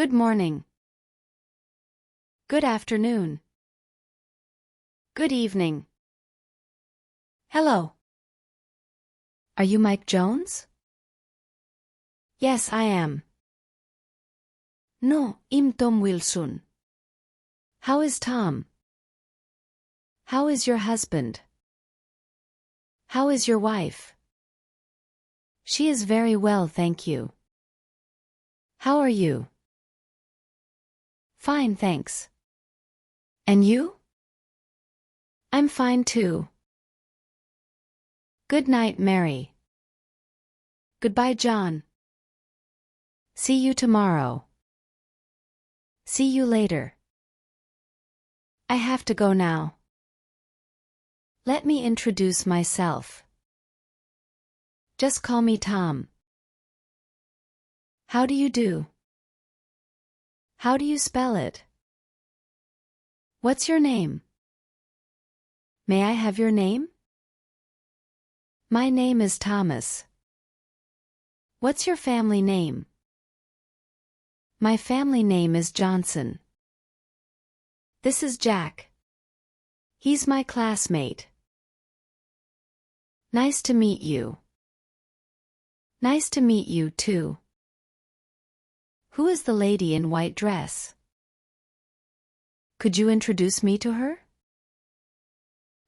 Good morning. Good afternoon. Good evening. Hello. Are you Mike Jones? Yes, I am. No, I'm Tom Wilson. How is Tom? How is your husband? How is your wife? She is very well, thank you. How are you? Fine, thanks. And you? I'm fine too. Good night, Mary. Goodbye, John. See you tomorrow. See you later. I have to go now. Let me introduce myself. Just call me Tom. How do you do? How do you spell it? What's your name? May I have your name? My name is Thomas. What's your family name? My family name is Johnson. This is Jack. He's my classmate. Nice to meet you. Nice to meet you too. Who is the lady in white dress? Could you introduce me to her?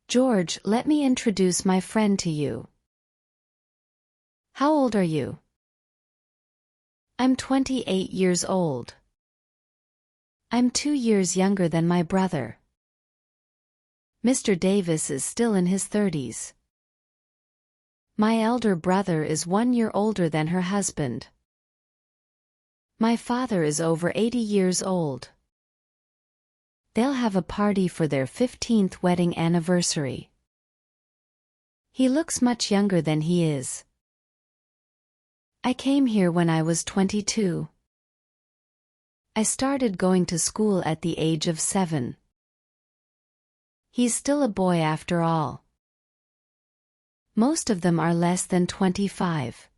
George, let me introduce my friend to you. How old are you? I'm 28 years old. I'm 2 years younger than my brother. Mr. Davis is still in his 30s. My elder brother is 1 year older than her husband. My father is over 80 years old. They'll have a party for their 15th wedding anniversary. He looks much younger than he is. I came here when I was 22. I started going to school at the age of 7. He's still a boy after all. Most of them are less than 25.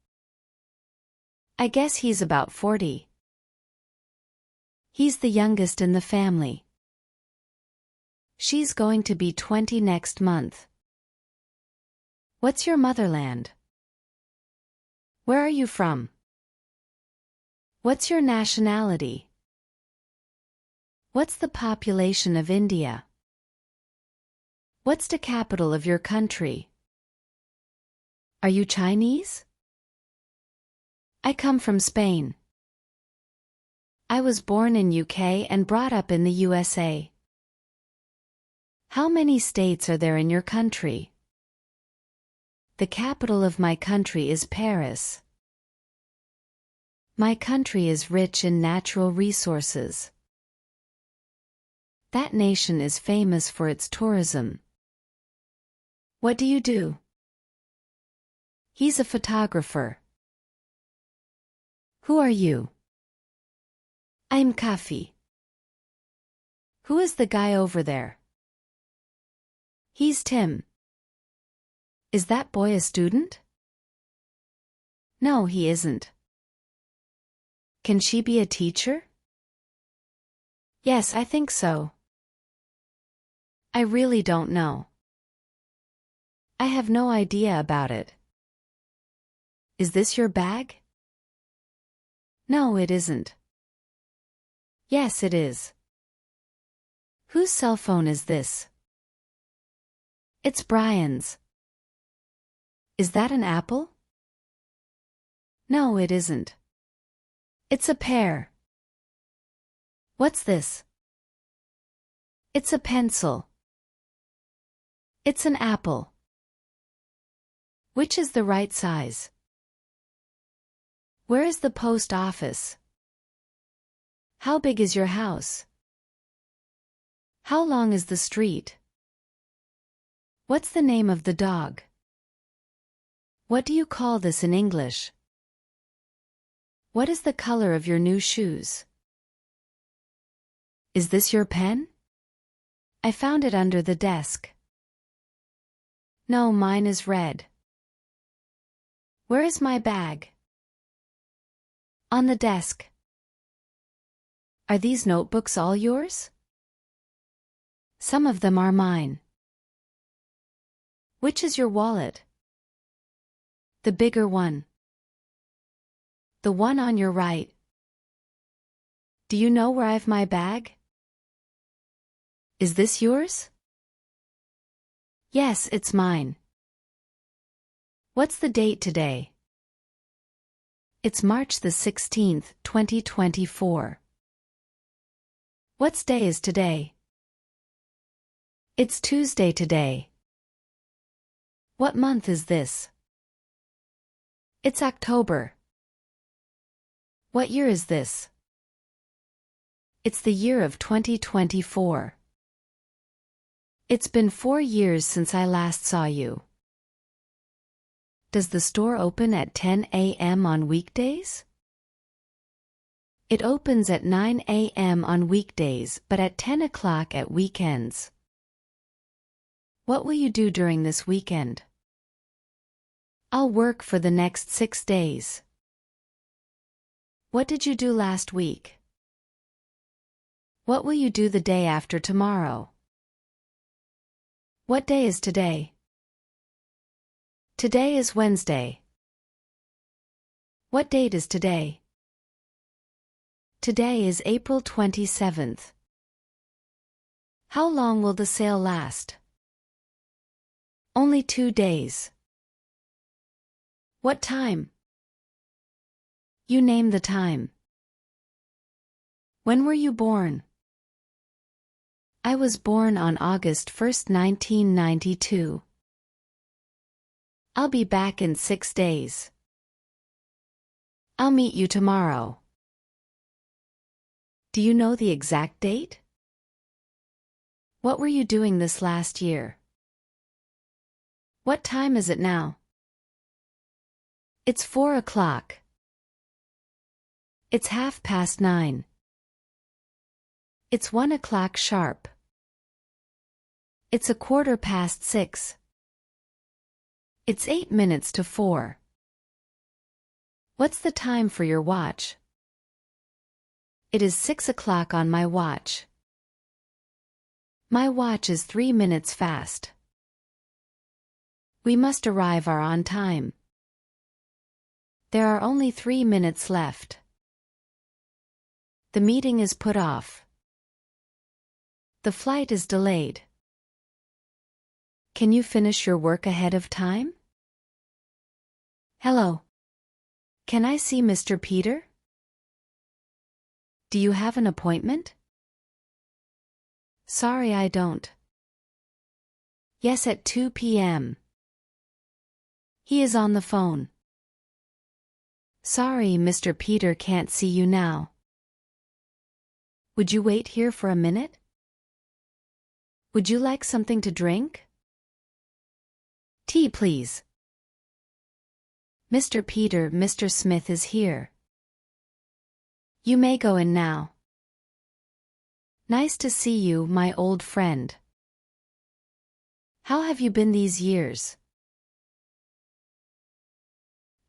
I guess he's about 40. He's the youngest in the family. She's going to be 20 next month. What's your motherland? Where are you from? What's your nationality? What's the population of India? What's the capital of your country? Are you Chinese? I come from Spain. I was born in UK and brought up in the USA. How many states are there in your country? The capital of my country is Paris. My country is rich in natural resources. That nation is famous for its tourism. What do you do? He's a photographer. Who are you? I'm Kafi. Who is the guy over there? He's Tim. Is that boy a student? No, he isn't. Can she be a teacher? Yes, I think so. I really don't know. I have no idea about it. Is this your bag? No, it isn't. Yes, it is. Whose cell phone is this? It's Brian's. Is that an apple? No, it isn't. It's a pear. What's this? It's a pencil. It's an apple. Which is the right size? Where is the post office? How big is your house? How long is the street? What's the name of the dog? What do you call this in English? What is the color of your new shoes? Is this your pen? I found it under the desk. No, mine is red. Where is my bag? On the desk. Are these notebooks all yours? Some of them are mine. Which is your wallet? The bigger one. The one on your right. Do you know where I've my bag? Is this yours? Yes, it's mine. What's the date today? It's March the 16th, 2024. What's day is today? It's Tuesday today. What month is this? It's October. What year is this? It's the year of 2024. It's been 4 years since I last saw you. Does the store open at 10 a.m. on weekdays? It opens at 9 a.m. on weekdays but at 10 o'clock at weekends. What will you do during this weekend? I'll work for the next 6 days. What did you do last week? What will you do the day after tomorrow? What day is today? Today is Wednesday. What date is today? Today is April 27th. How long will the sale last? Only 2 days. What time? You name the time. When were you born? I was born on August 1st, 1992. I'll be back in 6 days. I'll meet you tomorrow. Do you know the exact date? What were you doing this last year? What time is it now? It's 4 o'clock. It's 9:30. It's 1 o'clock sharp. It's 6:15. It's 8 minutes to 4. What's the time for your watch? It is 6 o'clock on my watch. My watch is 3 minutes fast. We must arrive on time. There are only 3 minutes left. The meeting is put off. The flight is delayed. Can you finish your work ahead of time? Hello. Can I see Mr. Peter? Do you have an appointment? Sorry, I don't. Yes, at 2 p.m. He is on the phone. Sorry, Mr. Peter can't see you now. Would you wait here for a minute? Would you like something to drink? Tea, please. Mr. Peter, Mr. Smith is here. You may go in now. Nice to see you, my old friend. How have you been these years?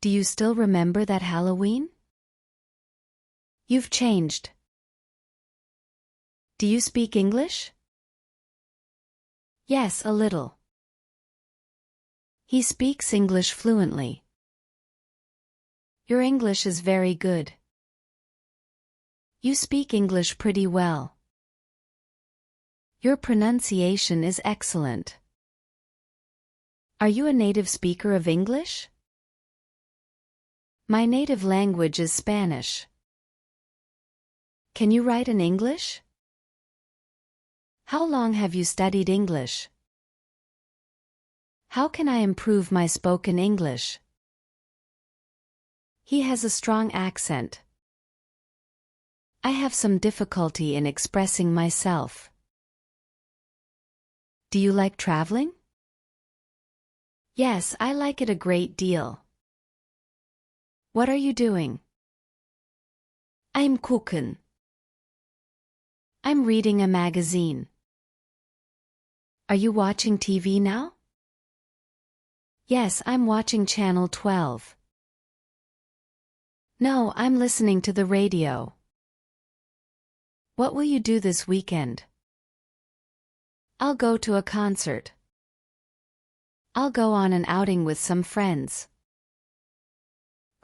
Do you still remember that Halloween? You've changed. Do you speak English? Yes, a little. He speaks English fluently. Your English is very good. You speak English pretty well. Your pronunciation is excellent. Are you a native speaker of English? My native language is Spanish. Can you write in English? How long have you studied English? How can I improve my spoken English? He has a strong accent. I have some difficulty in expressing myself. Do you like traveling? Yes, I like it a great deal. What are you doing? I'm cooking. I'm reading a magazine. Are you watching TV now? Yes, I'm watching Channel 12. No, I'm listening to the radio. What will you do this weekend? I'll go to a concert. I'll go on an outing with some friends.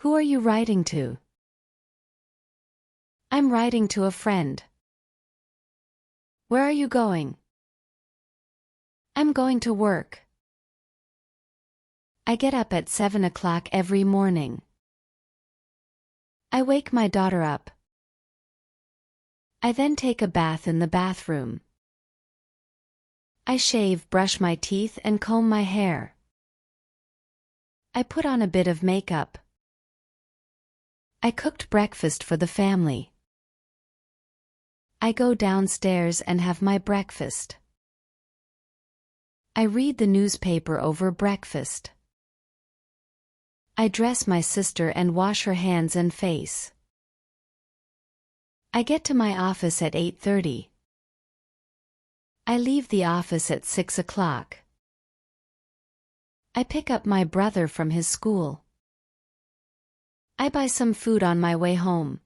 Who are you writing to? I'm writing to a friend. Where are you going? I'm going to work. I get up at 7 o'clock every morning. I wake my daughter up. I then take a bath in the bathroom. I shave, brush my teeth, and comb my hair. I put on a bit of makeup. I cooked breakfast for the family. I go downstairs and have my breakfast. I read the newspaper over breakfast. I dress my sister and wash her hands and face. I get to my office at 8:30. I leave the office at 6 o'clock. I pick up my brother from his school. I buy some food on my way home.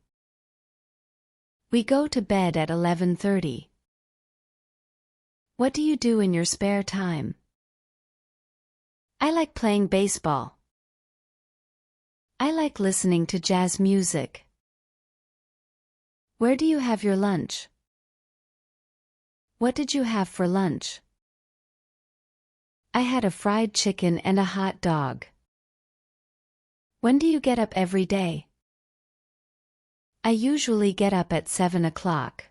We go to bed at 11:30. What do you do in your spare time? I like playing baseball. I like listening to jazz music. Where do you have your lunch? What did you have for lunch? I had a fried chicken and a hot dog. When do you get up every day? I usually get up at 7 o'clock.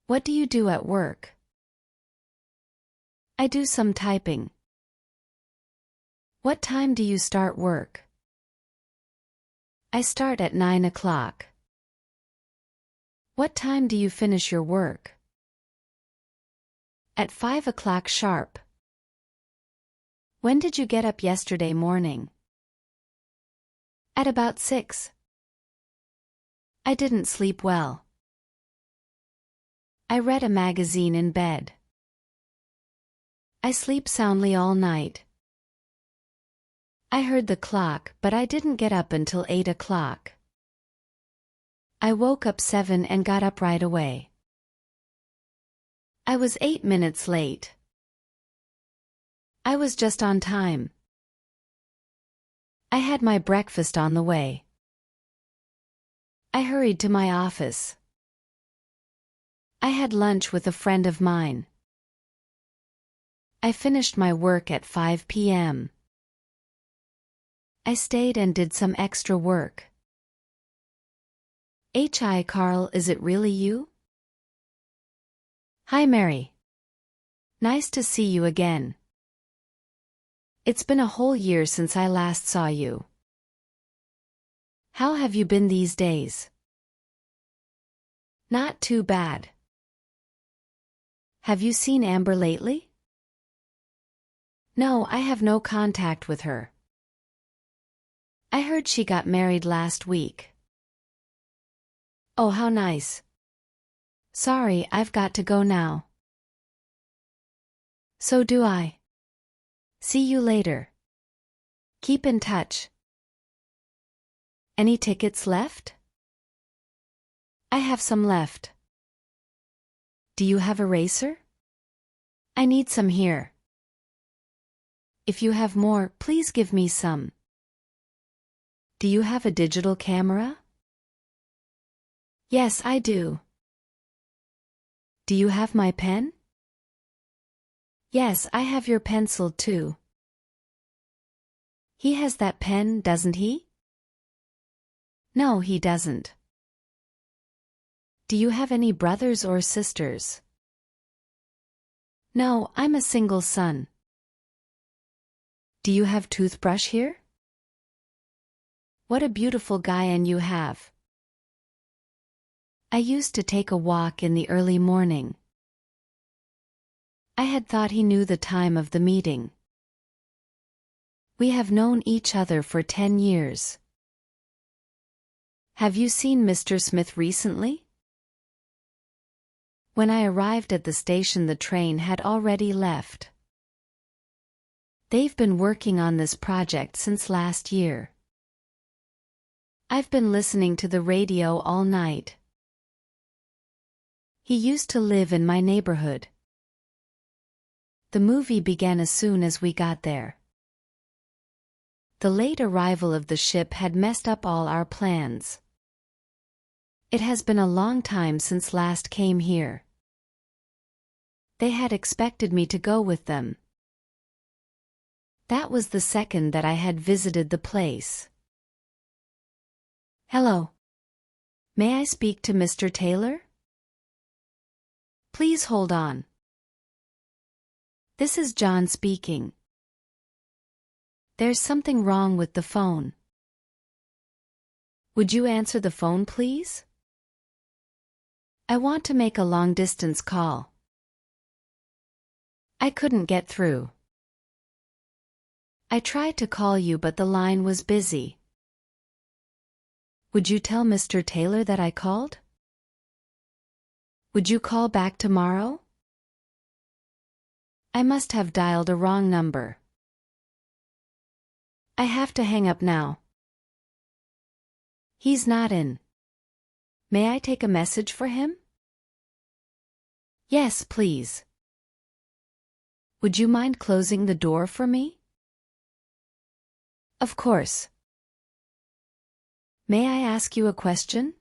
What do you do at work? I do some typing. What time do you start work? I start at 9 o'clock. What time do you finish your work? At 5 o'clock sharp. When did you get up yesterday morning? At about 6. I didn't sleep well. I read a magazine in bed. I sleep soundly all night. I heard the clock, but I didn't get up until 8 o'clock. I woke up 7 and got up right away. I was 8 minutes late. I was just on time. I had my breakfast on the way. I hurried to my office. I had lunch with a friend of mine. I finished my work at 5 p.m. I stayed and did some extra work. Hi Carl, is it really you? Hi Mary. Nice to see you again. It's been a whole year since I last saw you. How have you been these days? Not too bad. Have you seen Amber lately? No, I have no contact with her. I heard she got married last week. Oh, how nice. Sorry, I've got to go now. So do I. See you later. Keep in touch. Any tickets left? I have some left. Do you have a racer? I need some here. If you have more, please give me some. Do you have a digital camera? Yes, I do. Do you have my pen? Yes, I have your pencil too. He has that pen, doesn't he? No, he doesn't. Do you have any brothers or sisters? No, I'm a single son. Do you have toothbrush here? What a beautiful guyan you have. I used to take a walk in the early morning. I had thought he knew the time of the meeting. We have known each other for 10 years. Have you seen Mr. Smith recently? When I arrived at the station, the train had already left. They've been working on this project since last year. I've been listening to the radio all night. He used to live in my neighborhood. The movie began as soon as we got there. The late arrival of the ship had messed up all our plans. It has been a long time since last came here. They had expected me to go with them. That was the second that I had visited the place. Hello. May I speak to Mr. Taylor? Please hold on. This is John speaking. There's something wrong with the phone. Would you answer the phone, please? I want to make a long-distance call. I couldn't get through. I tried to call you but the line was busy. Would you tell Mr. Taylor that I called? Would you call back tomorrow? I must have dialed a wrong number. I have to hang up now. He's not in. May I take a message for him? Yes, please. Would you mind closing the door for me? Of course. May I ask you a question?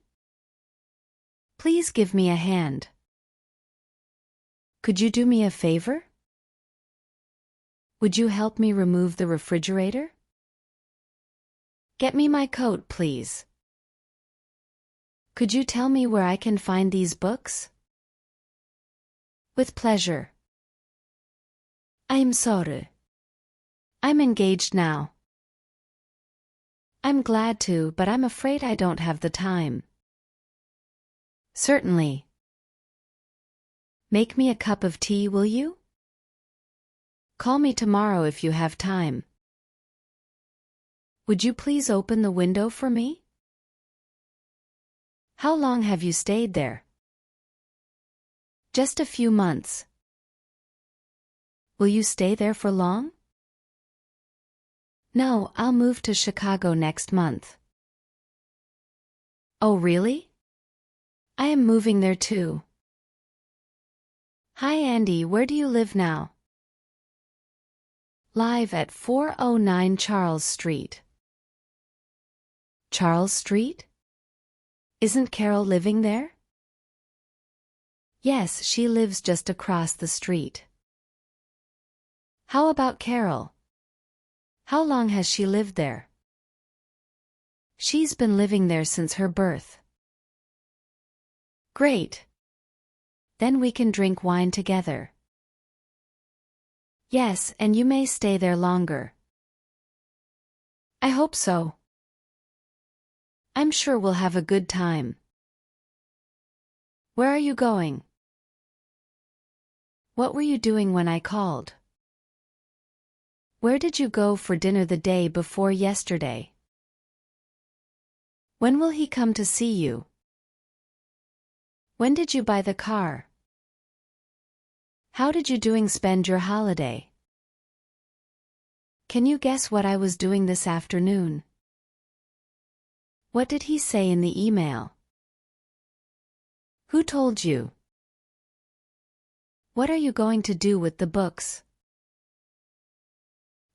Please give me a hand. Could you do me a favor? Would you help me remove the refrigerator? Get me my coat, please. Could you tell me where I can find these books? With pleasure. I'm sorry. I'm engaged now. I'm glad to, but I'm afraid I don't have the time. Certainly. Make me a cup of tea, will you? Call me tomorrow if you have time. Would you please open the window for me? How long have you stayed there? Just a few months. Will you stay there for long? No, I'll move to Chicago next month. Oh, really? I am moving there too. Hi Andy, where do you live now? Live at 409 Charles Street. Charles Street? Isn't Carol living there? Yes, she lives just across the street. How about Carol? How long has she lived there? She's been living there since her birth. Great. Then we can drink wine together. Yes, and you may stay there longer. I hope so. I'm sure we'll have a good time. Where are you going? What were you doing when I called? Where did you go for dinner the day before yesterday? When will he come to see you? When did you buy the car? How did you spend your holiday? Can you guess what I was doing this afternoon? What did he say in the email? Who told you? What are you going to do with the books?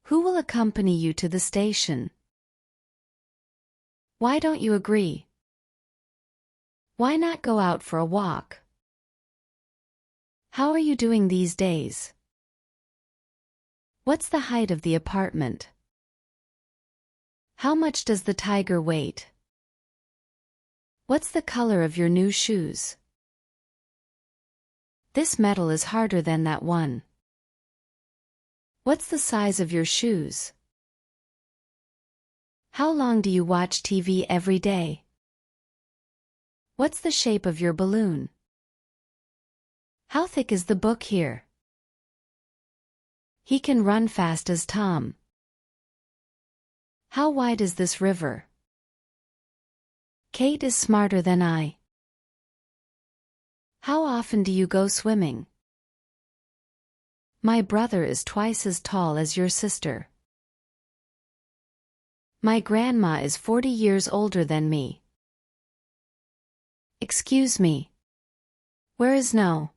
Who will accompany you to the station? Why don't you agree? Why not go out for a walk? How are you doing these days? What's the height of the apartment? How much does the tiger weigh? What's the color of your new shoes? This metal is harder than that one. What's the size of your shoes? How long do you watch TV every day? What's the shape of your balloon? How thick is the book here? He can run fast as Tom. How wide is this river? Kate is smarter than I. How often do you go swimming? My brother is twice as tall as your sister. My grandma is 40 years older than me. Excuse me. Where is No.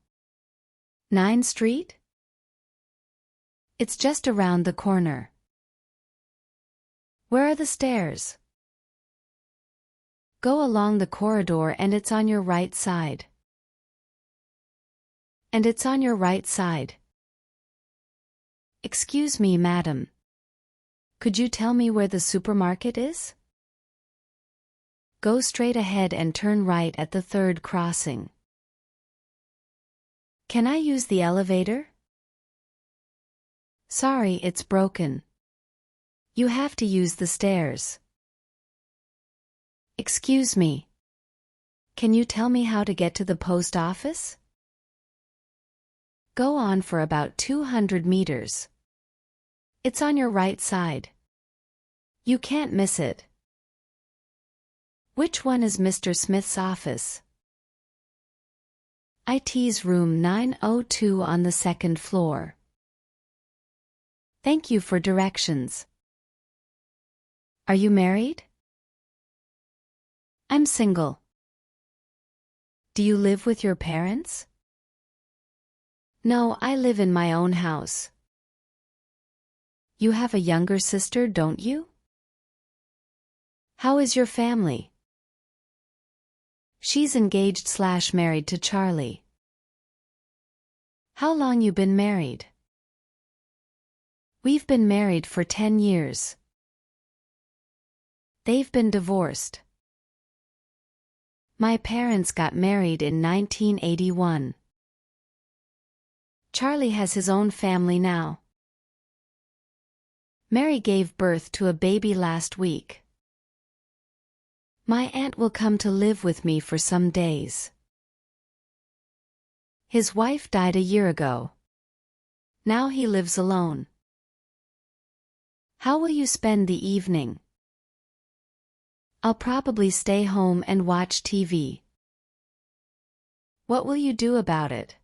9 Street? It's just around the corner. Where are the stairs? Go along the corridor and it's on your right side. And it's on your right side. Excuse me, madam. Could you tell me where the supermarket is? Go straight ahead and turn right at the third crossing. Can I use the elevator? Sorry, it's broken. You have to use the stairs. Excuse me. Can you tell me how to get to the post office? Go on for about 200 meters. It's on your right side. You can't miss it. Which one is Mr. Smith's office? IT's room 902 on the second floor. Thank you for directions. Are you married? I'm single. Do you live with your parents? No, I live in my own house. You have a younger sister, don't you? How is your family? She's engaged/married to Charlie. How long you been married? We've been married for 10 years. They've been divorced. My parents got married in 1981. Charlie has his own family now. Mary gave birth to a baby last week. My aunt will come to live with me for some days. His wife died a year ago. Now he lives alone. How will you spend the evening? I'll probably stay home and watch TV. What will you do about it?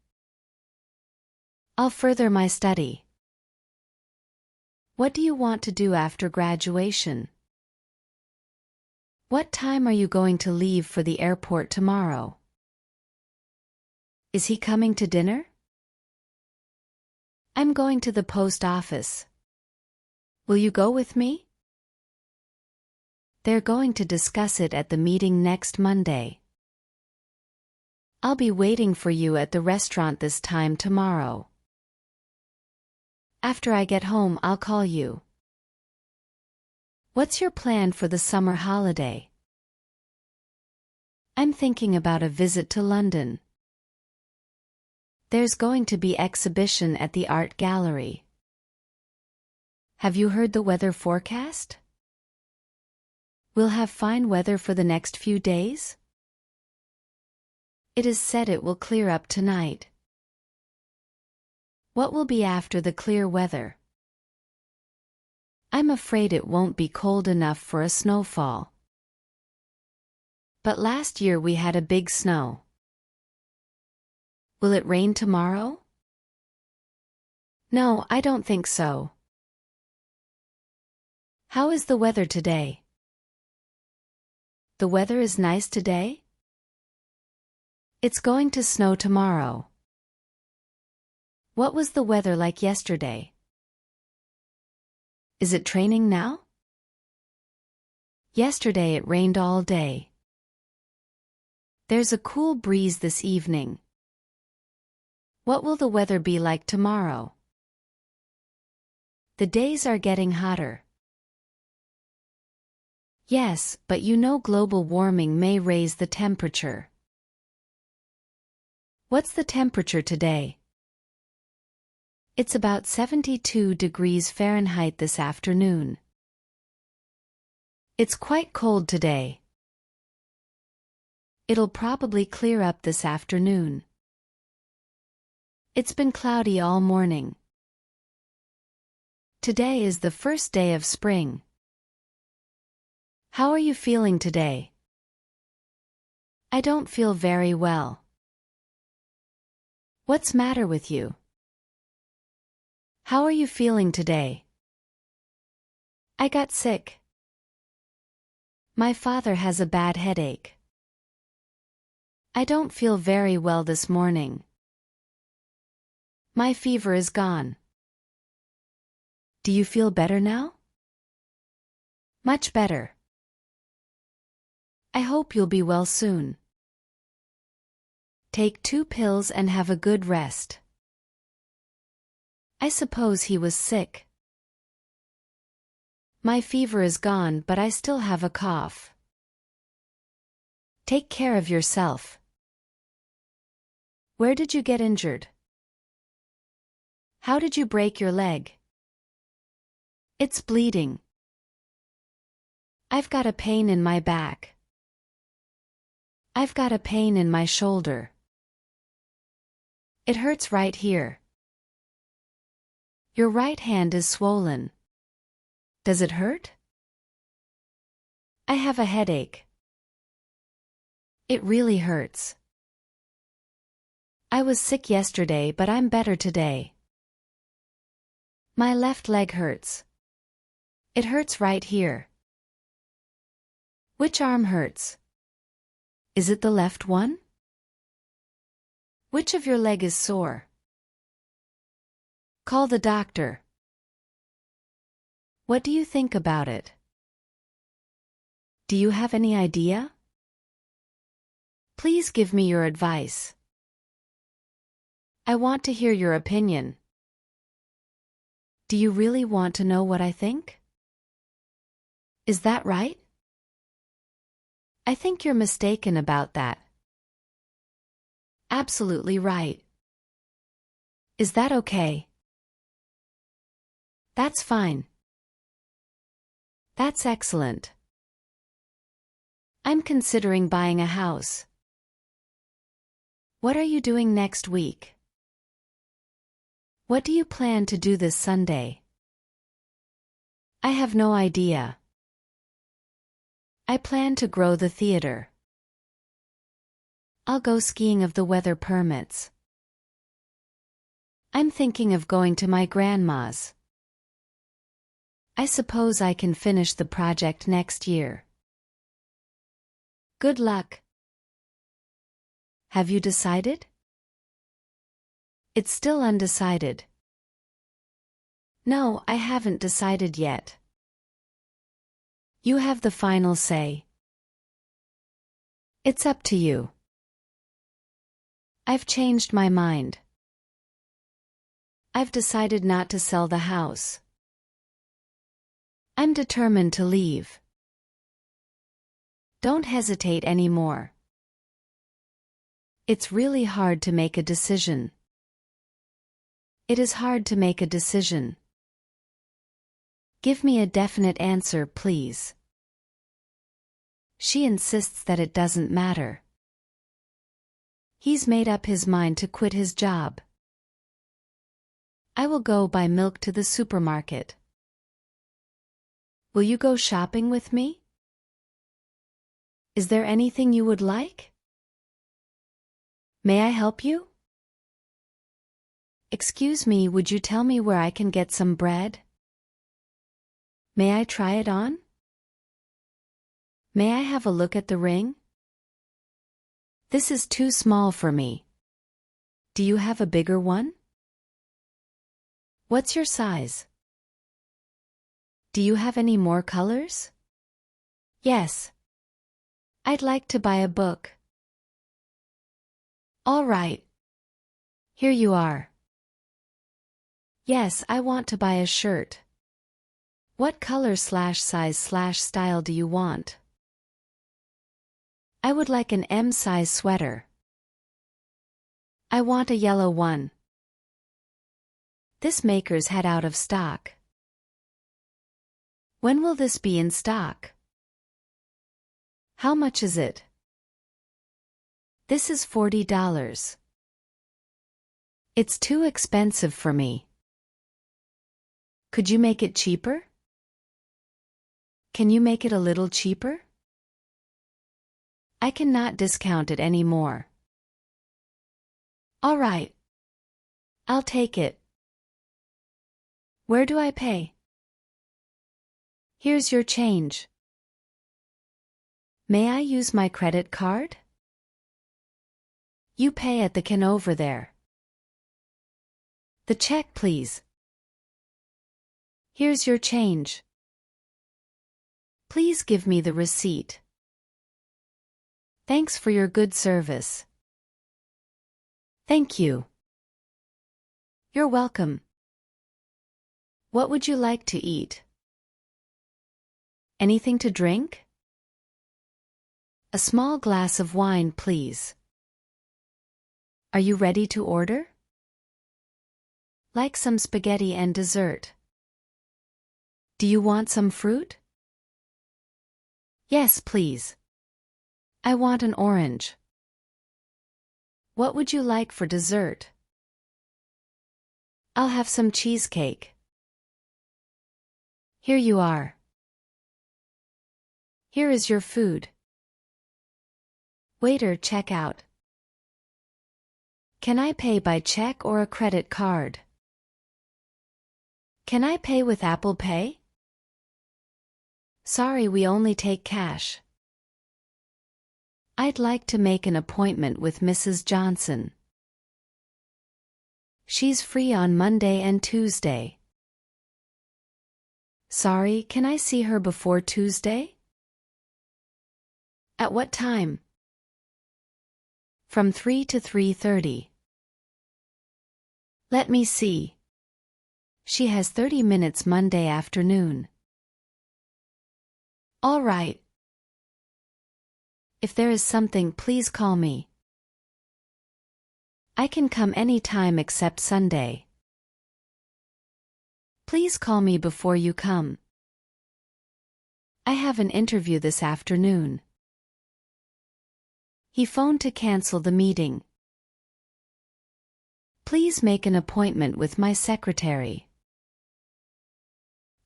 I'll further my study. What do you want to do after graduation? What time are you going to leave for the airport tomorrow? Is he coming to dinner? I'm going to the post office. Will you go with me? They're going to discuss it at the meeting next Monday. I'll be waiting for you at the restaurant this time tomorrow. After I get home, I'll call you. What's your plan for the summer holiday? I'm thinking about a visit to London. There's going to be exhibition at the art gallery. Have you heard the weather forecast? We'll have fine weather for the next few days? It is said it will clear up tonight. What will be after the clear weather? I'm afraid it won't be cold enough for a snowfall. But last year we had a big snow. Will it rain tomorrow? No, I don't think so. How is the weather today? The weather is nice today? It's going to snow tomorrow. What was the weather like yesterday? Is it raining now? Yesterday it rained all day. There's a cool breeze this evening. What will the weather be like tomorrow? The days are getting hotter. Yes, but you know global warming may raise the temperature. What's the temperature today? It's about 72 degrees Fahrenheit this afternoon. It's quite cold today. It'll probably clear up this afternoon. It's been cloudy all morning. Today is the first day of spring. How are you feeling today? I don't feel very well. What's matter with you? How are you feeling today? I got sick. My father has a bad headache. I don't feel very well this morning. My fever is gone. Do you feel better now? Much better. I hope you'll be well soon. Take 2 pills and have a good rest. I suppose he was sick. My fever is gone, but I still have a cough. Take care of yourself. Where did you get injured? How did you break your leg? It's bleeding. I've got a pain in my back. I've got a pain in my shoulder. It hurts right here. Your right hand is swollen. Does it hurt? I have a headache. It really hurts. I was sick yesterday, but I'm better today. My left leg hurts. It hurts right here. Which arm hurts? Is it the left one? Which of your leg is sore? Call the doctor. What do you think about it? Do you have any idea? Please give me your advice. I want to hear your opinion. Do you really want to know what I think? Is that right? I think you're mistaken about that. Absolutely right. Is that okay? That's fine. That's excellent. I'm considering buying a house. What are you doing next week? What do you plan to do this Sunday? I have no idea. I plan to grow the theater. I'll go skiing if the weather permits. I'm thinking of going to my grandma's. I suppose I can finish the project next year. Good luck. Have you decided? It's still undecided. No, I haven't decided yet. You have the final say. It's up to you. I've changed my mind. I've decided not to sell the house. I'm determined to leave. Don't hesitate anymore. It's really hard to make a decision. It is hard to make a decision. Give me a definite answer, please. She insists that it doesn't matter. He's made up his mind to quit his job. I will go buy milk to the supermarket. Will you go shopping with me? Is there anything you would like? May I help you? Excuse me, would you tell me where I can get some bread? May I try it on? May I have a look at the ring? This is too small for me. Do you have a bigger one? What's your size? Do you have any more colors? Yes. I'd like to buy a book. All right. Here you are. Yes, I want to buy a shirt. What color/size/style do you want? I would like an M-size sweater. I want a yellow one. This maker's had out of stock. When will this be in stock? How much is it? This is $40. It's too expensive for me. Could you make it cheaper? Can you make it a little cheaper? I cannot discount it any more. All right. I'll take it. Where do I pay? Here's your change. May I use my credit card? You pay at the can over there. The check, please. Here's your change. Please give me the receipt. Thanks for your good service. Thank you. You're welcome. What would you like to eat? Anything to drink? A small glass of wine, please. Are you ready to order? Like some spaghetti and dessert. Do you want some fruit? Yes, please. I want an orange. What would you like for dessert? I'll have some cheesecake. Here you are. Here is your food. Waiter, check out. Can I pay by check or a credit card? Can I pay with Apple Pay? Sorry, we only take cash. I'd like to make an appointment with Mrs. Johnson. She's free on Monday and Tuesday. Sorry, can I see her before Tuesday? At what time? From 3 to 3:30. Let me see. She has 30 minutes Monday afternoon. All right. If there is something, please call me. I can come any time except Sunday. Please call me before you come. I have an interview this afternoon. He phoned to cancel the meeting. Please make an appointment with my secretary.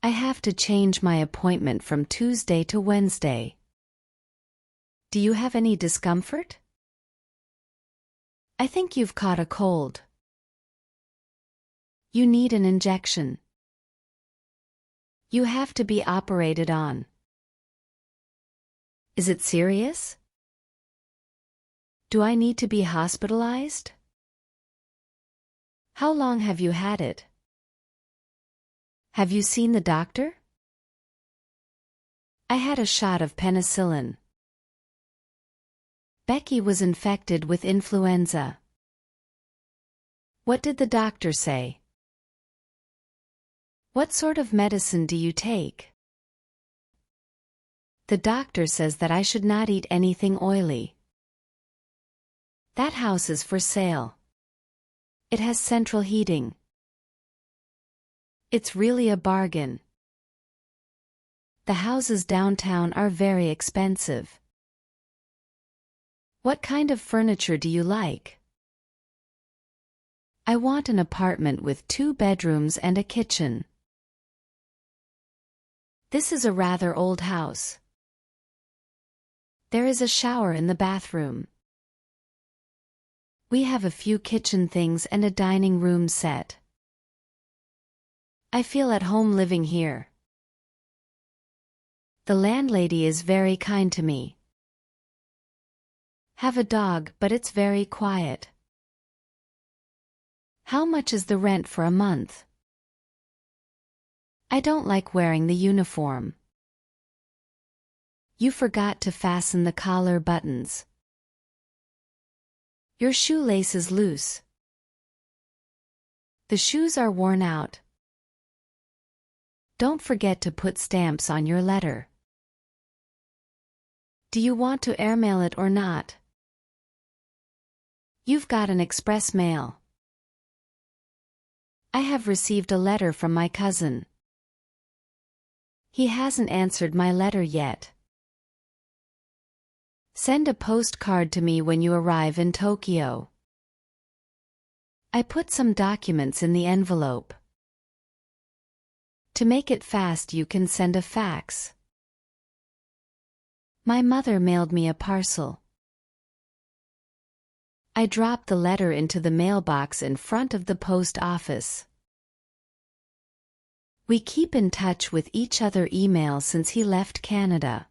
I have to change my appointment from Tuesday to Wednesday. Do you have any discomfort? I think you've caught a cold. You need an injection. You have to be operated on. Is it serious? Do I need to be hospitalized? How long have you had it? Have you seen the doctor? I had a shot of penicillin. Becky was infected with influenza. What did the doctor say? What sort of medicine do you take? The doctor says that I should not eat anything oily. That house is for sale. It has central heating. It's really a bargain. The houses downtown are very expensive. What kind of furniture do you like? I want an apartment with 2 bedrooms and a kitchen. This is a rather old house. There is a shower in the bathroom. We have a few kitchen things and a dining room set. I feel at home living here. The landlady is very kind to me. Have a dog, but it's very quiet. How much is the rent for a month? I don't like wearing the uniform. You forgot to fasten the collar buttons. Your shoelace is loose. The shoes are worn out. Don't forget to put stamps on your letter. Do you want to airmail it or not? You've got an express mail. I have received a letter from my cousin. He hasn't answered my letter yet. Send a postcard to me when you arrive in Tokyo. I put some documents in the envelope. To make it fast, you can send a fax. My mother mailed me a parcel. I dropped the letter into the mailbox in front of the post office. We keep in touch with each other email since he left Canada.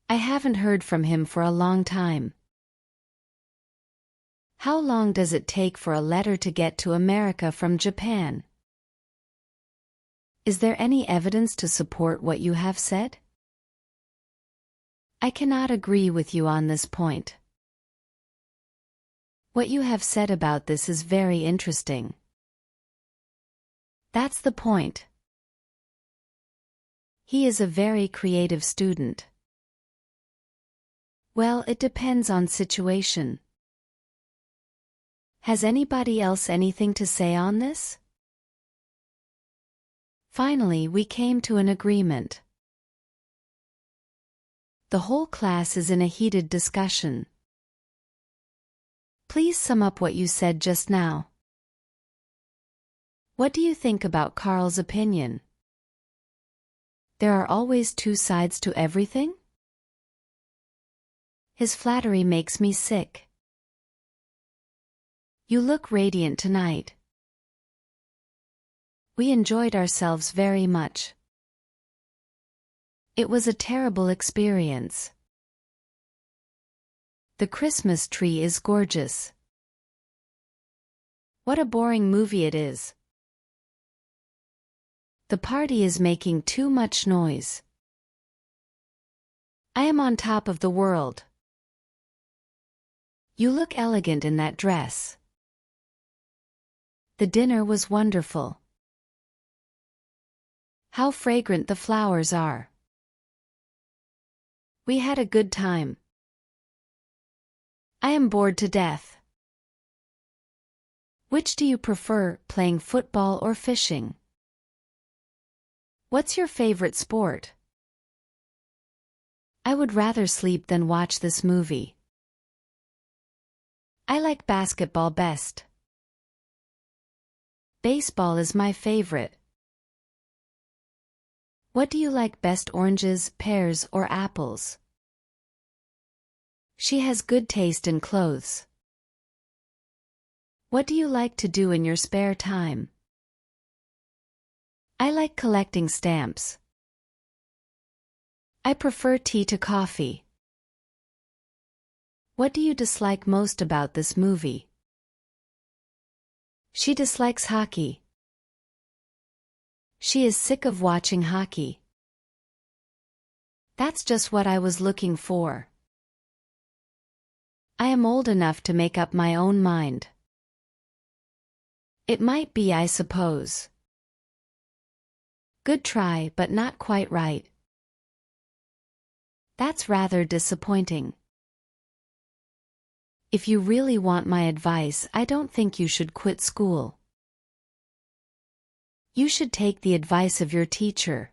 I haven't heard from him for a long time. How long does it take for a letter to get to America from Japan? Is there any evidence to support what you have said? I cannot agree with you on this point. What you have said about this is very interesting. That's the point. He is a very creative student. Well, it depends on situation. Has anybody else anything to say on this? Finally, we came to an agreement. The whole class is in a heated discussion. Please sum up what you said just now. What do you think about Carl's opinion? There are always two sides to everything? His flattery makes me sick. You look radiant tonight. We enjoyed ourselves very much. It was a terrible experience. The Christmas tree is gorgeous. What a boring movie it is. The party is making too much noise. I am on top of the world. You look elegant in that dress. The dinner was wonderful. How fragrant the flowers are. We had a good time. I am bored to death. Which do you prefer, playing football or fishing? What's your favorite sport? I would rather sleep than watch this movie. I like basketball best. Baseball is my favorite. What do you like best, oranges, pears, or apples? She has good taste in clothes. What do you like to do in your spare time? I like collecting stamps. I prefer tea to coffee. What do you dislike most about this movie? She dislikes hockey. She is sick of watching hockey. That's just what I was looking for. I am old enough to make up my own mind. It might be, I suppose. Good try, but not quite right. That's rather disappointing. If you really want my advice, I don't think you should quit school. You should take the advice of your teacher.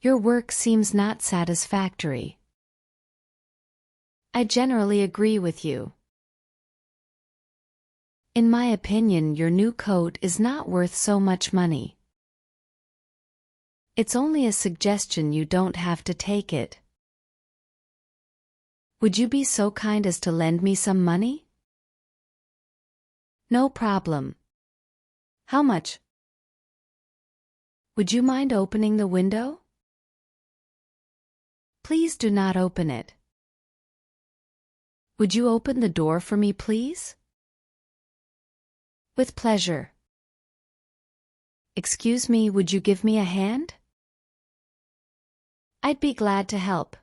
Your work seems not satisfactory. I generally agree with you. In my opinion, your new coat is not worth so much money. It's only a suggestion, you don't have to take it. Would you be so kind as to lend me some money? No problem. How much? Would you mind opening the window? Please do not open it. Would you open the door for me, please? With pleasure. Excuse me, would you give me a hand? I'd be glad to help.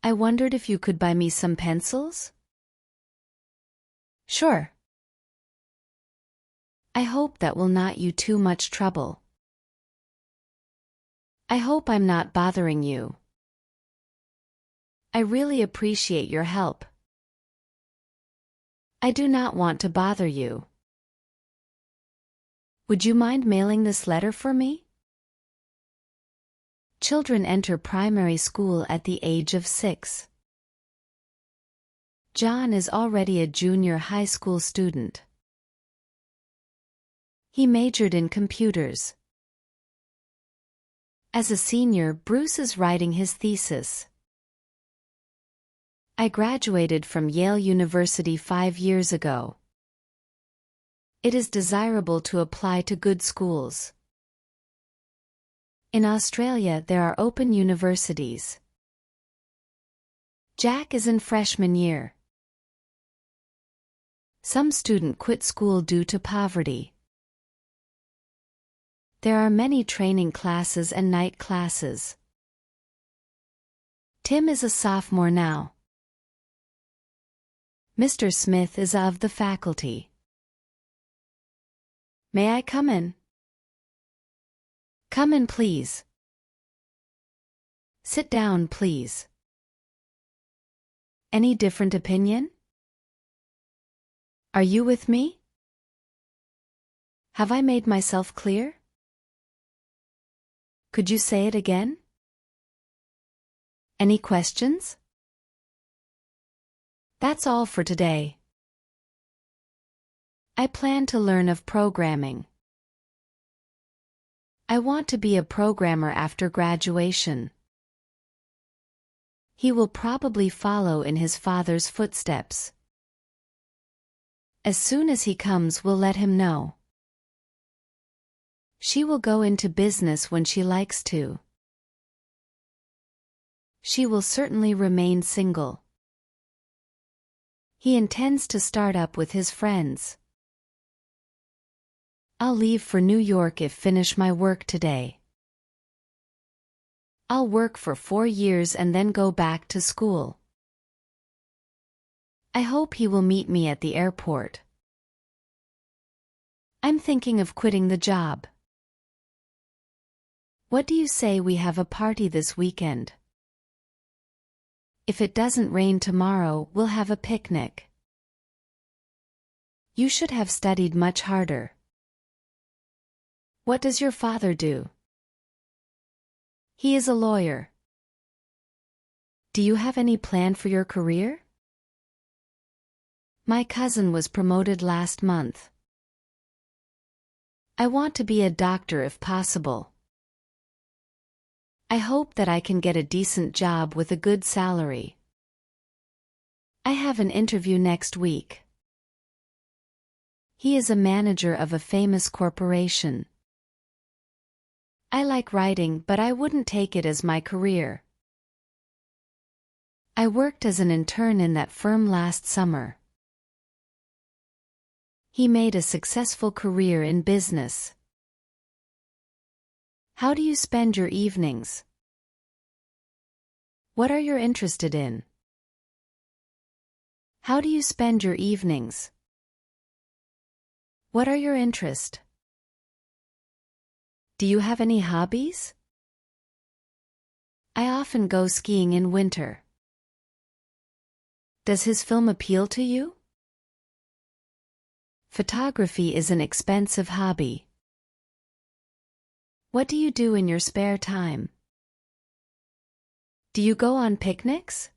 I wondered if you could buy me some pencils? Sure. I hope that will not you too much trouble. I hope I'm not bothering you. I really appreciate your help. I do not want to bother you. Would you mind mailing this letter for me? Children enter primary school at the age of 6. John is already a junior high school student. He majored in computers. As a senior, Bruce is writing his thesis. I graduated from Yale University 5 years ago. It is desirable to apply to good schools. In Australia, there are open universities. Jack is in freshman year. Some student quit school due to poverty. There are many training classes and night classes. Tim is a sophomore now. Mr. Smith is of the faculty. May I come in? Come in, please. Sit down, please. Any different opinion? Are you with me? Have I made myself clear? Could you say it again? Any questions? That's all for today. I plan to learn of programming. I want to be a programmer after graduation. He will probably follow in his father's footsteps. As soon as he comes, we'll let him know. She will go into business when she likes to. She will certainly remain single. He intends to start up with his friends. I'll leave for New York if finish my work today. I'll work for 4 years and then go back to school. I hope he will meet me at the airport. I'm thinking of quitting the job. What do you say we have a party this weekend? If it doesn't rain tomorrow, we'll have a picnic. You should have studied much harder. What does your father do? He is a lawyer. Do you have any plan for your career? My cousin was promoted last month. I want to be a doctor if possible. I hope that I can get a decent job with a good salary. I have an interview next week. He is a manager of a famous corporation. I like writing, but I wouldn't take it as my career. I worked as an intern in that firm last summer. He made a successful career in business. How do you spend your evenings? What are you interested in? How do you spend your evenings? What are your interests? Do you have any hobbies? I often go skiing in winter. Does his film appeal to you? Photography is an expensive hobby. What do you do in your spare time? Do you go on picnics?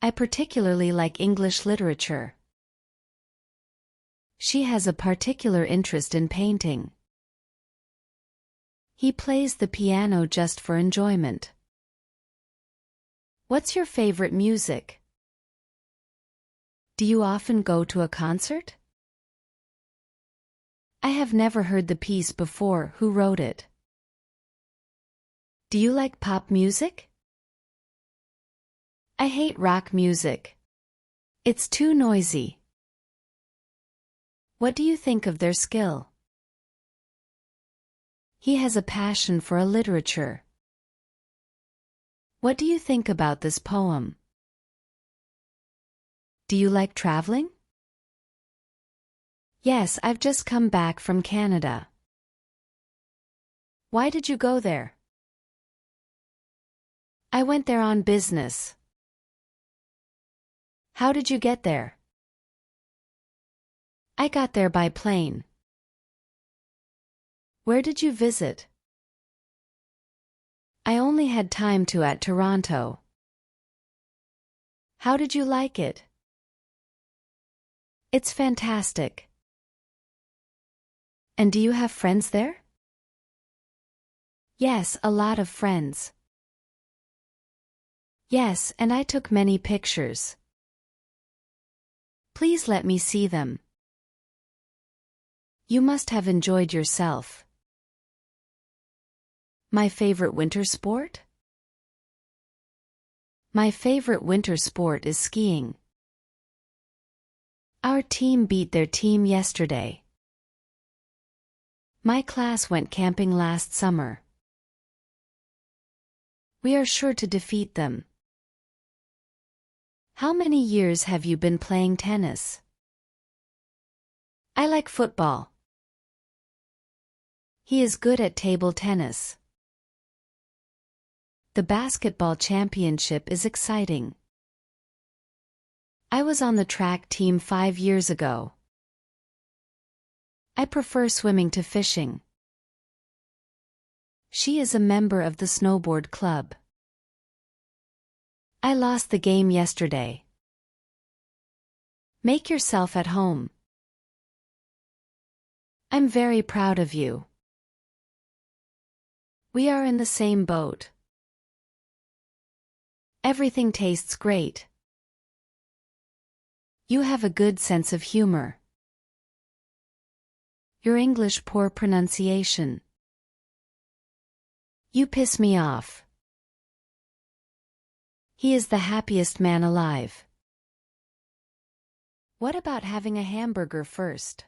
I particularly like English literature. She has a particular interest in painting. He plays the piano just for enjoyment. What's your favorite music? Do you often go to a concert? I have never heard the piece before. Who wrote it? Do you like pop music? I hate rock music. It's too noisy. What do you think of their skill? He has a passion for a literature. What do you think about this poem? Do you like traveling? Yes, I've just come back from Canada. Why did you go there? I went there on business. How did you get there? I got there by plane. Where did you visit? I only had time to at Toronto. How did you like it? It's fantastic. And do you have friends there? Yes, a lot of friends. Yes, and I took many pictures. Please let me see them. You must have enjoyed yourself. My favorite winter sport? My favorite winter sport is skiing. Our team beat their team yesterday. My class went camping last summer. We are sure to defeat them. How many years have you been playing tennis? I like football. He is good at table tennis. The basketball championship is exciting. I was on the track team 5 years ago. I prefer swimming to fishing. She is a member of the snowboard club. I lost the game yesterday. Make yourself at home. I'm very proud of you. We are in the same boat. Everything tastes great. You have a good sense of humor. Your English poor pronunciation. You piss me off. He is the happiest man alive. What about having a hamburger first?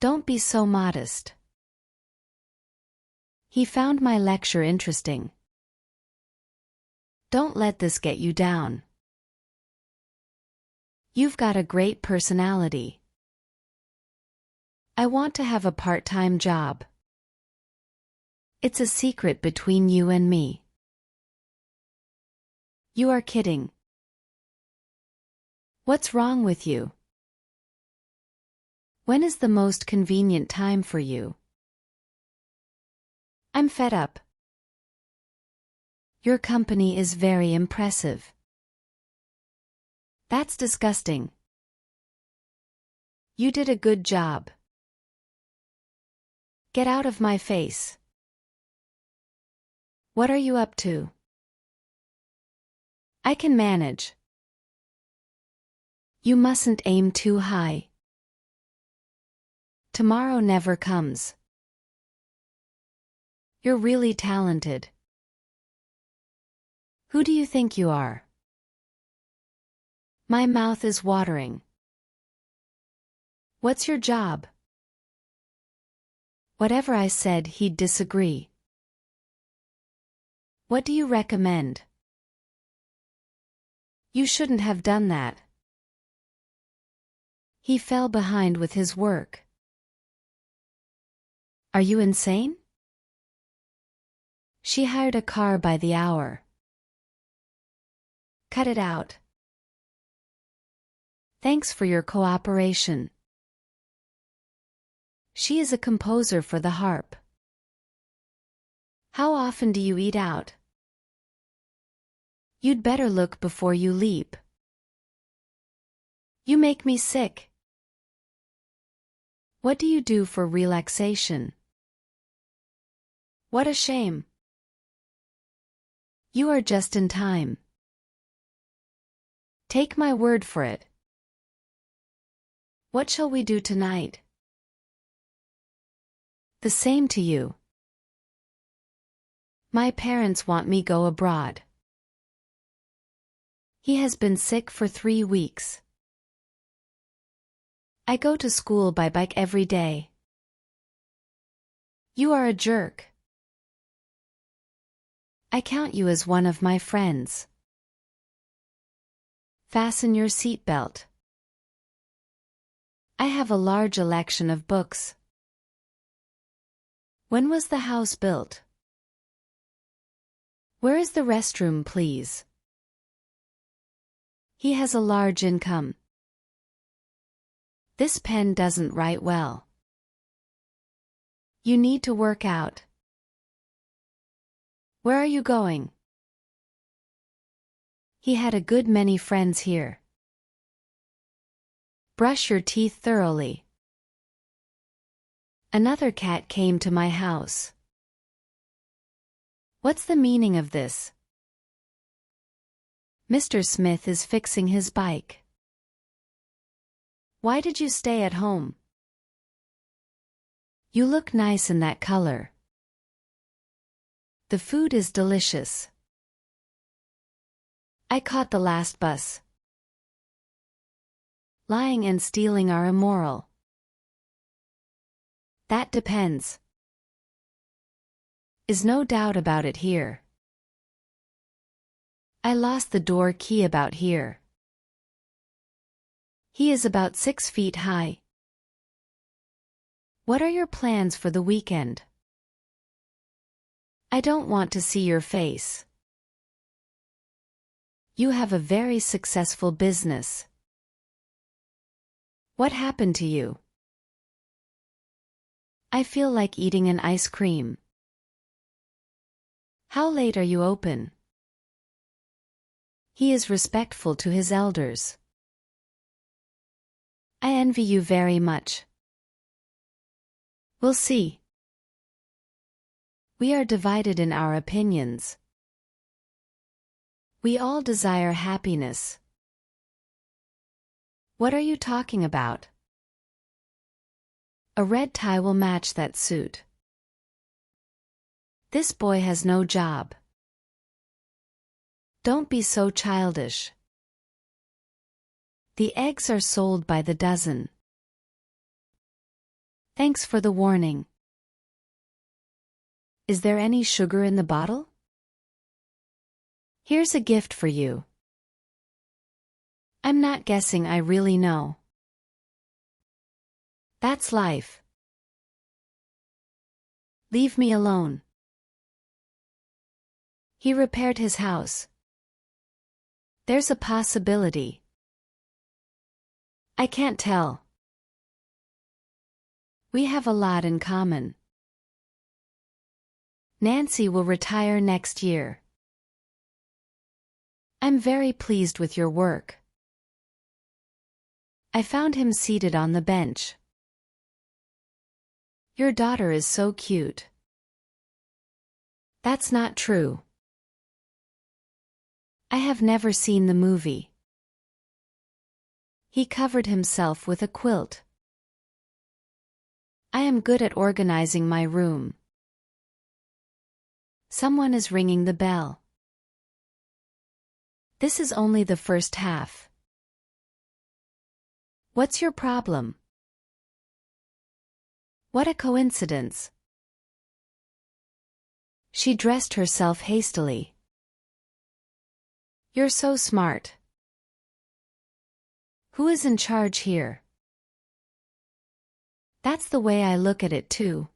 Don't be so modest. He found my lecture interesting. Don't let this get you down. You've got a great personality. I want to have a part-time job. It's a secret between you and me. You are kidding. What's wrong with you? When is the most convenient time for you? I'm fed up. Your company is very impressive. That's disgusting. You did a good job. Get out of my face. What are you up to? I can manage. You mustn't aim too high. Tomorrow never comes. You're really talented. Who do you think you are? My mouth is watering. What's your job? Whatever I said, he'd disagree. What do you recommend? You shouldn't have done that. He fell behind with his work. Are you insane? She hired a car by the hour. Cut it out. Thanks for your cooperation. She is a composer for the harp. How often do you eat out? You'd better look before you leap. You make me sick. What do you do for relaxation? What a shame. You are just in time. Take my word for it. What shall we do tonight? The same to you. My parents want me go abroad. He has been sick for 3 weeks. I go to school by bike every day. You are a jerk. I count you as one of my friends. Fasten your seatbelt. I have a large election of books. When was the house built? Where is the restroom, please? He has a large income. This pen doesn't write well. You need to work out. Where are you going? He had a good many friends here. Brush your teeth thoroughly. Another cat came to my house. What's the meaning of this? Mr. Smith is fixing his bike. Why did you stay at home? You look nice in that color. The food is delicious. I caught the last bus. Lying and stealing are immoral. That depends. Is no doubt about it here. I lost the door key about here. He is about 6 feet high. What are your plans for the weekend? I don't want to see your face. You have a very successful business. What happened to you? I feel like eating an ice cream. How late are you open? He is respectful to his elders. I envy you very much. We'll see. We are divided in our opinions. We all desire happiness. What are you talking about? A red tie will match that suit. This boy has no job. Don't be so childish. The eggs are sold by the dozen. Thanks for the warning. Is there any sugar in the bottle? Here's a gift for you. I'm not guessing, I really know. That's life. Leave me alone. He repaired his house. There's a possibility. I can't tell. We have a lot in common. Nancy will retire next year. I'm very pleased with your work. I found him seated on the bench. Your daughter is so cute. That's not true. I have never seen the movie. He covered himself with a quilt. I am good at organizing my room. Someone is ringing the bell. This is only the first half. What's your problem? What a coincidence. She dressed herself hastily. You're so smart. Who is in charge here? That's the way I look at it too.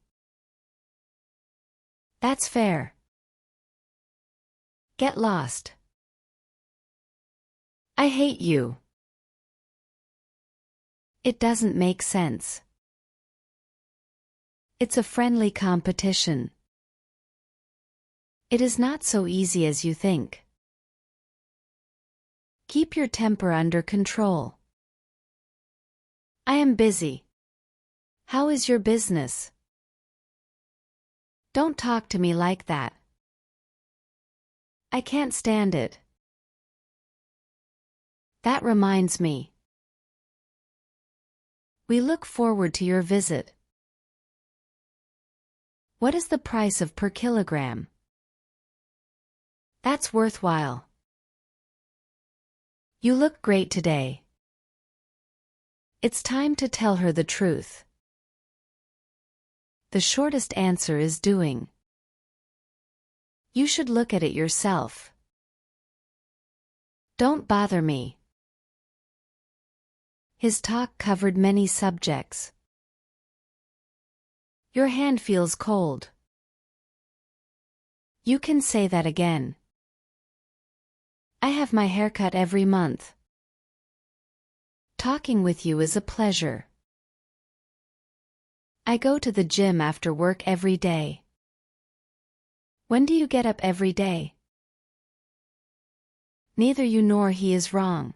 That's fair. Get lost. I hate you. It doesn't make sense. It's a friendly competition. It is not so easy as you think. Keep your temper under control. I am busy. How is your business? Don't talk to me like that. I can't stand it. That reminds me. We look forward to your visit. What is the price of per kilogram? That's worthwhile. You look great today. It's time to tell her the truth. The shortest answer is doing. You should look at it yourself. Don't bother me. His talk covered many subjects. Your hand feels cold. You can say that again. I have my hair cut every month. Talking with you is a pleasure. I go to the gym after work every day. When do you get up every day? Neither you nor he is wrong.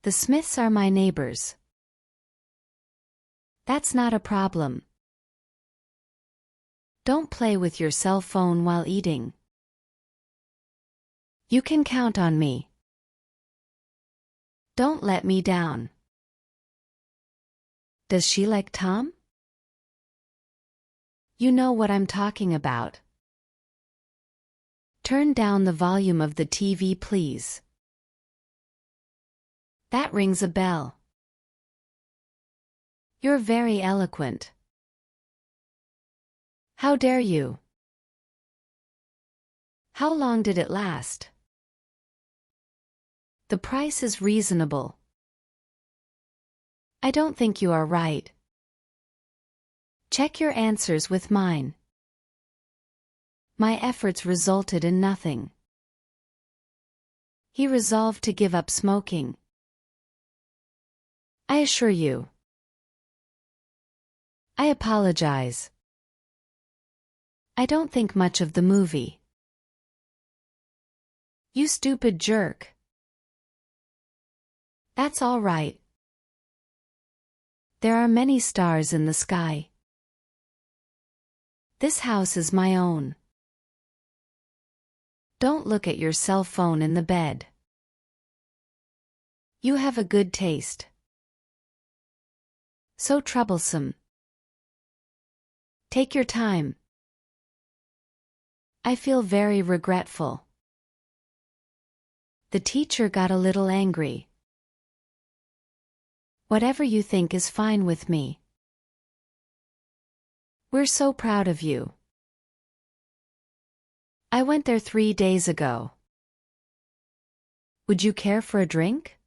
The Smiths are my neighbors. That's not a problem. Don't play with your cell phone while eating. You can count on me. Don't let me down. Does she like Tom? You know what I'm talking about. Turn down the volume of the TV, please. That rings a bell. You're very eloquent. How dare you? How long did it last? The price is reasonable. I don't think you are right. Check your answers with mine. My efforts resulted in nothing. He resolved to give up smoking. I assure you. I apologize. I don't think much of the movie. You stupid jerk. That's all right. There are many stars in the sky. This house is my own. Don't look at your cell phone in the bed. You have a good taste. So troublesome. Take your time. I feel very regretful. The teacher got a little angry. Whatever you think is fine with me. We're so proud of you. I went there 3 days ago. Would you care for a drink?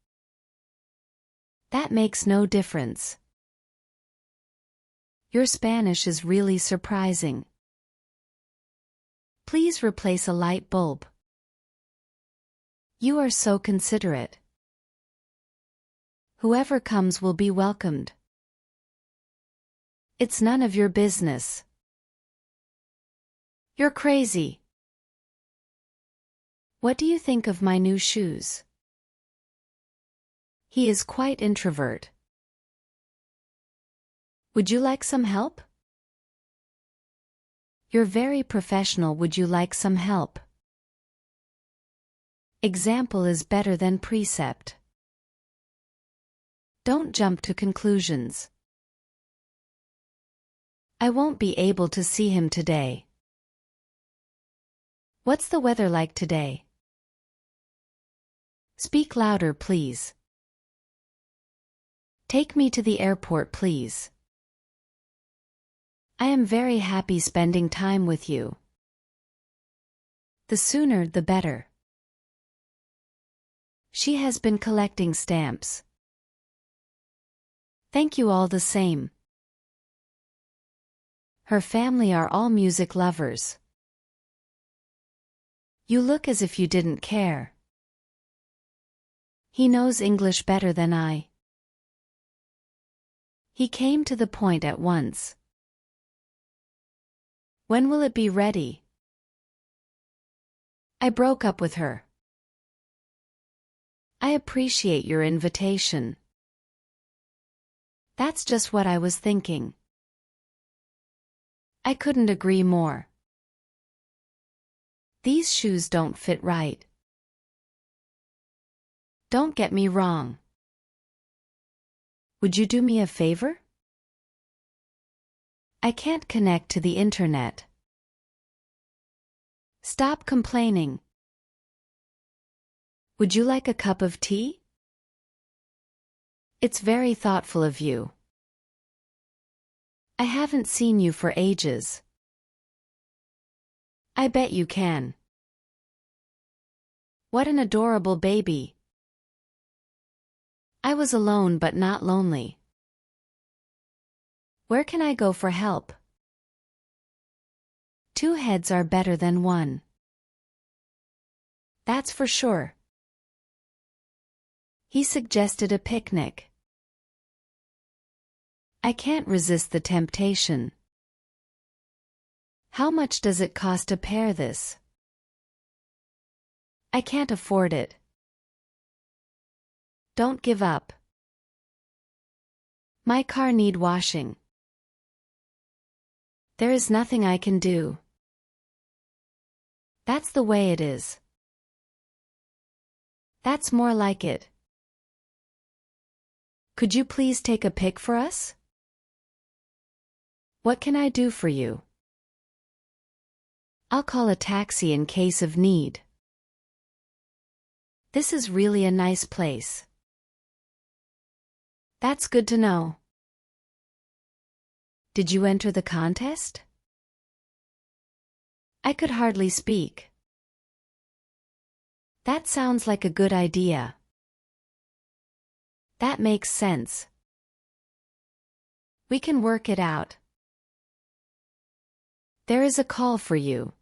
That makes no difference. Your Spanish is really surprising. Please replace a light bulb. You are so considerate. Whoever comes will be welcomed. It's none of your business. You're crazy. What do you think of my new shoes? He is quite introvert. Would you like some help? You're very professional. Would you like some help? Example is better than precept. Don't jump to conclusions. I won't be able to see him today. What's the weather like today? Speak louder, please. Take me to the airport, please. I am very happy spending time with you. The sooner the better. She has been collecting stamps. Thank you all the same. Her family are all music lovers. You look as if you didn't care. He knows English better than I. He came to the point at once. When will it be ready? I broke up with her. I appreciate your invitation. That's just what I was thinking. I couldn't agree more. These shoes don't fit right. Don't get me wrong. Would you do me a favor? I can't connect to the internet. Stop complaining. Would you like a cup of tea? It's very thoughtful of you. I haven't seen you for ages. I bet you can. What an adorable baby. I was alone but not lonely. Where can I go for help? 2 heads are better than 1. That's for sure. He suggested a picnic. I can't resist the temptation. How much does it cost to pair this? I can't afford it. Don't give up. My car needs washing. There is nothing I can do. That's the way it is. That's more like it. Could you please take a pic for us? What can I do for you? I'll call a taxi in case of need. This is really a nice place. That's good to know. Did you enter the contest? I could hardly speak. That sounds like a good idea. That makes sense. We can work it out. There is a call for you.